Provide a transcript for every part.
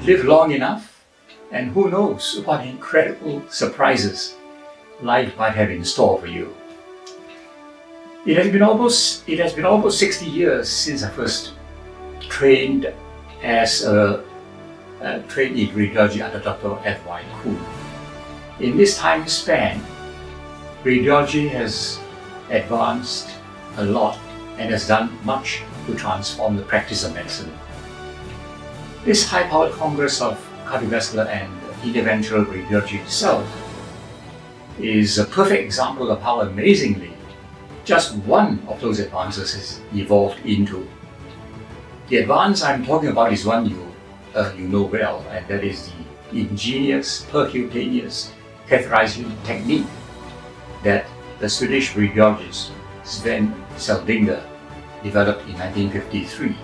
Live long enough, and who knows what incredible surprises life might have in store for you. It has been almost 60 years since I first trained as a trainee in radiology under Dr. F.Y. Khuen. In this time span, radiology has advanced a lot and has done much to transform the practice of medicine. This high-powered Congress of Cardiovascular and Interventional Radiology itself is a perfect example of how amazingly just one of those advances has evolved into. The advance I'm talking about is one you know well, and that is the ingenious percutaneous catheterization technique that the Swedish radiologist Sven Seldinger developed in 1953,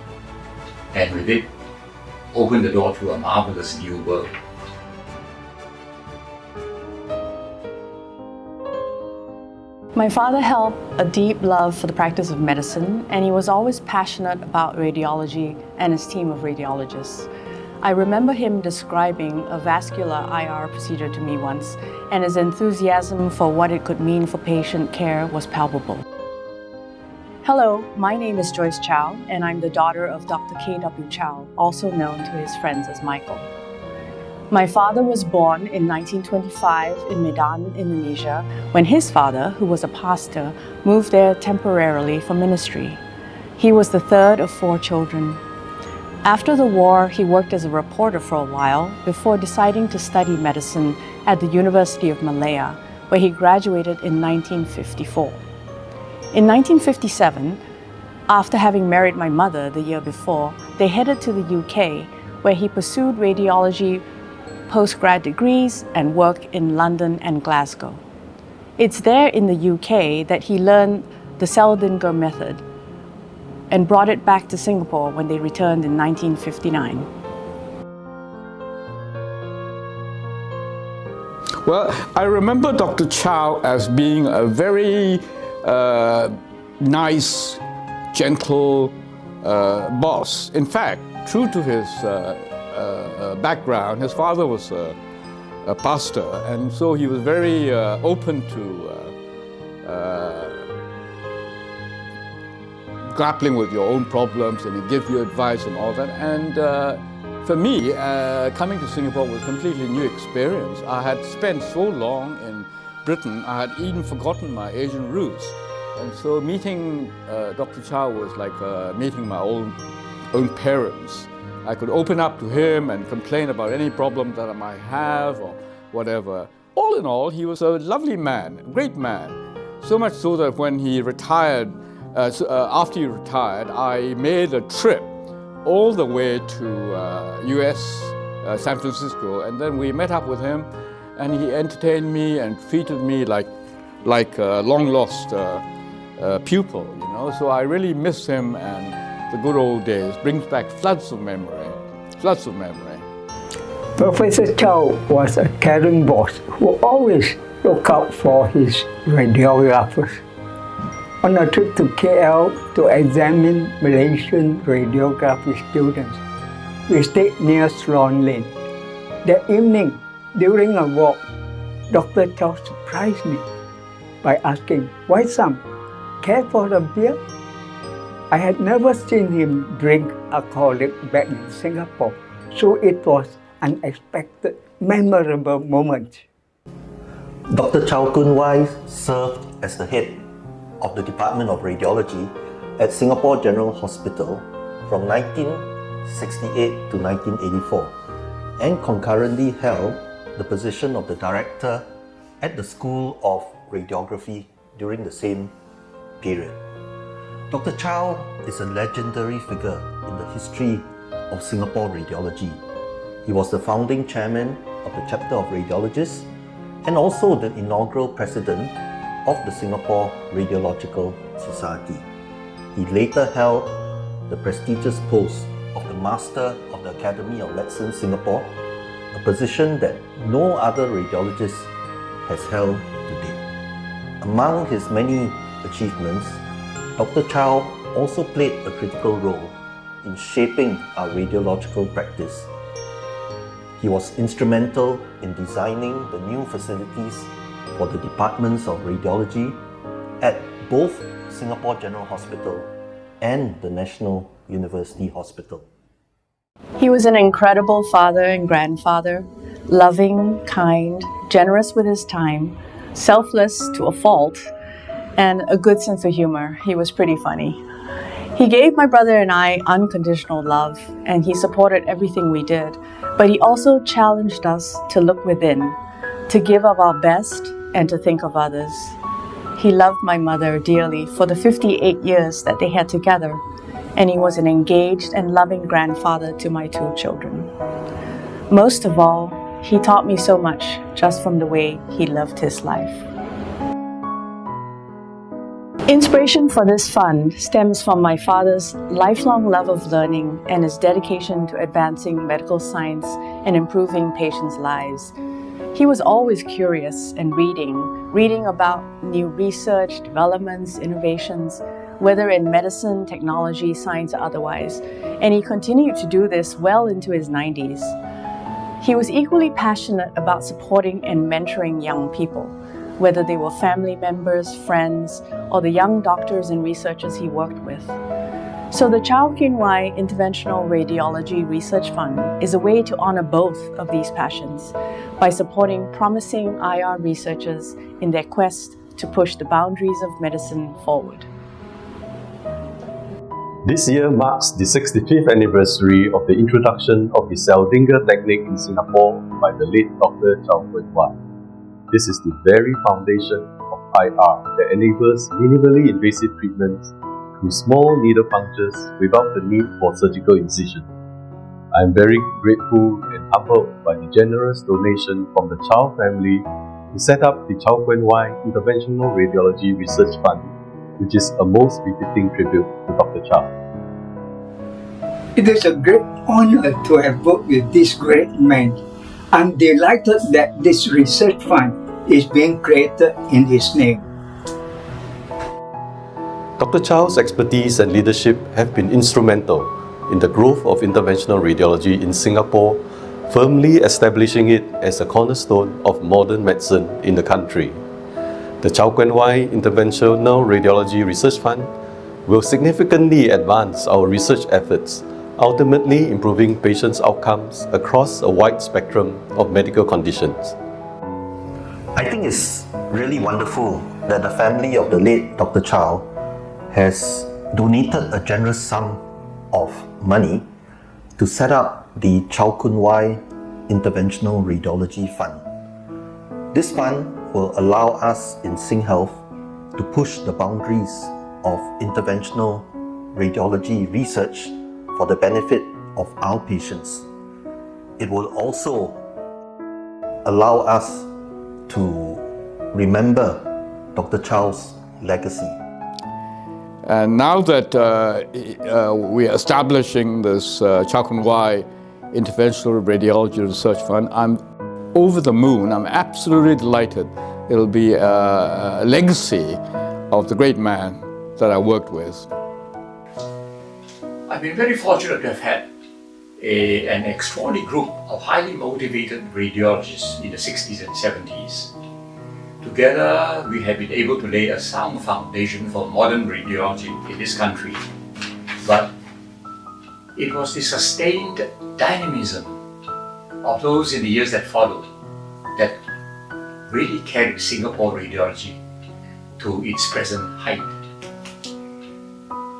and with it opened the door to a marvelous new world. My father held a deep love for the practice of medicine, and he was always passionate about radiology and his team of radiologists. I remember him describing a vascular IR procedure to me once, and his enthusiasm for what it could mean for patient care was palpable. Hello, my name is Joyce Chow, and I'm the daughter of Dr. K.W. Chow, also known to his friends as Michael. My father was born in 1925 in Medan, Indonesia, when his father, who was a pastor, moved there temporarily for ministry. He was the third of 4 children. After the war, he worked as a reporter for a while before deciding to study medicine at the University of Malaya, where he graduated in 1954. In 1957, after having married my mother the year before, they headed to the UK, where he pursued radiology postgrad degrees and worked in London and Glasgow. It's there in the UK that he learned the Seldinger method and brought it back to Singapore when they returned in 1959. Well, I remember Dr. Chow as being a very nice, gentle boss. In fact, true to his background, his father was a pastor, and so he was very open to grappling with your own problems, and he give you advice and all that. And for me, coming to Singapore was a completely new experience. I had spent so long in Britain, I had even forgotten my Asian roots. And so meeting Dr. Chow was like meeting my own parents. I could open up to him and complain about any problem that I might have or whatever. All in all, he was a lovely man, a great man. So much so that when he retired, after he retired, I made a trip all the way to US, San Francisco, and then we met up with him, and he entertained me and treated me like a long-lost pupil, you know. So I really miss him, and the good old days brings back floods of memory. Professor Chow was a caring boss who always looked out for his radiographers. On a trip to KL to examine Malaysian radiography students, we stayed near Sloan Lane. That evening, during a walk, Dr. Chow surprised me by asking, "Why son, care for a beer?" I had never seen him drink alcoholic back in Singapore, so it was an unexpected, memorable moment. Dr. Chow Khuen Wai served as the head of the Department of Radiology at Singapore General Hospital from 1968 to 1984, and concurrently held the position of the director at the School of Radiography during the same period. Dr. Chow is a legendary figure in the history of Singapore radiology. He was the founding chairman of the chapter of Radiologists and also the inaugural president of the Singapore Radiological Society. He later held the prestigious post of the Master of the Academy of Medicine Singapore, a position that no other radiologist has held to date. A Among his many achievements, Dr. Chow also played a critical role in shaping our radiological practice. He was instrumental in designing the new facilities for the departments of radiology at both Singapore General Hospital and the National University Hospital. He was an incredible father and grandfather, loving, kind, generous with his time, selfless to a fault, and a good sense of humor. He was pretty funny. He gave my brother and I unconditional love, and he supported everything we did, but he also challenged us to look within, to give of our best, and to think of others. He loved my mother dearly for the 58 years that they had together, and he was an engaged and loving grandfather to my 2 children. Most of all, he taught me so much just from the way he lived his life. Inspiration for this fund stems from my father's lifelong love of learning and his dedication to advancing medical science and improving patients' lives. He was always curious and reading about new research, developments, innovations, whether in medicine, technology, science, or otherwise, and he continued to do this well into his 90s. He was equally passionate about supporting and mentoring young people, whether they were family members, friends, or the young doctors and researchers he worked with. So the Chow Khuen Wai Interventional Radiology Research Fund is a way to honor both of these passions by supporting promising IR researchers in their quest to push the boundaries of medicine forward. This year marks the 65th anniversary of the introduction of the Seldinger technique in Singapore by the late Dr. Chow Khuen Wai. This is the very foundation of IR that enables minimally invasive treatments through small needle punctures without the need for surgical incision. I am very grateful and humbled by the generous donation from the Chow family to set up the Chow Khuen Wai Interventional Radiology Research Fund, which is a most befitting tribute to Dr. Chow. It is a great honor to have worked with this great man. I'm delighted that this research fund is being created in his name. Dr. Chow's expertise and leadership have been instrumental in the growth of interventional radiology in Singapore, firmly establishing it as a cornerstone of modern medicine in the country. The Chow Khuen Wai Interventional Radiology Research Fund will significantly advance our research efforts, ultimately improving patients' outcomes across a wide spectrum of medical conditions. I think it's really wonderful that the family of the late Dr. Chow has donated a generous sum of money to set up the Chow Khuen Wai Interventional Radiology Fund. This fund will allow us in SingHealth to push the boundaries of interventional radiology research for the benefit of our patients. It will also allow us to remember Dr. Chow's legacy. And now that we are establishing this Chow Khuen Wai Interventional Radiology Research Fund, I'm over the moon. I'm absolutely delighted. It'll be a legacy of the great man that I worked with. I've been very fortunate to have had an extraordinary group of highly motivated radiologists in the 60s and 70s. Together, we have been able to lay a sound foundation for modern radiology in this country. But it was the sustained dynamism of those in the years that followed that really carried Singapore radiology to its present height.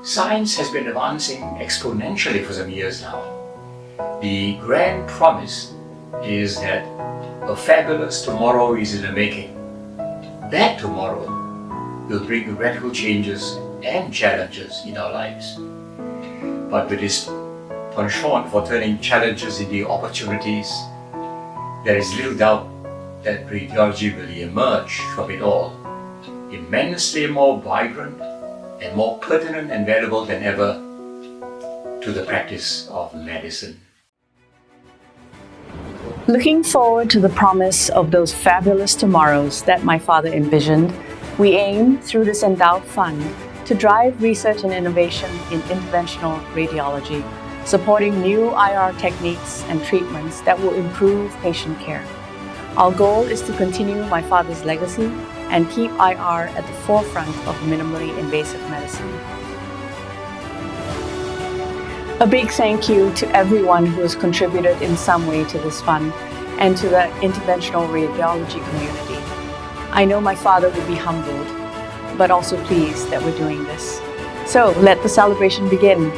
Science has been advancing exponentially for some years now. The grand promise is that a fabulous tomorrow is in the making. That tomorrow will bring radical changes and challenges in our lives. But with this penchant for turning challenges into opportunities, there is little doubt that radiology will emerge from it all immensely more vibrant and more pertinent and valuable than ever to the practice of medicine. Looking forward to the promise of those fabulous tomorrows that my father envisioned, We aim, through this endowed fund, to drive research and innovation in interventional radiology, supporting new IR techniques and treatments that will improve patient care. Our goal is to continue my father's legacy and keep IR at the forefront of minimally invasive medicine. A big thank you to everyone who has contributed in some way to this fund and to the interventional radiology community. I know my father would be humbled, but also pleased that we're doing this. So let the celebration begin.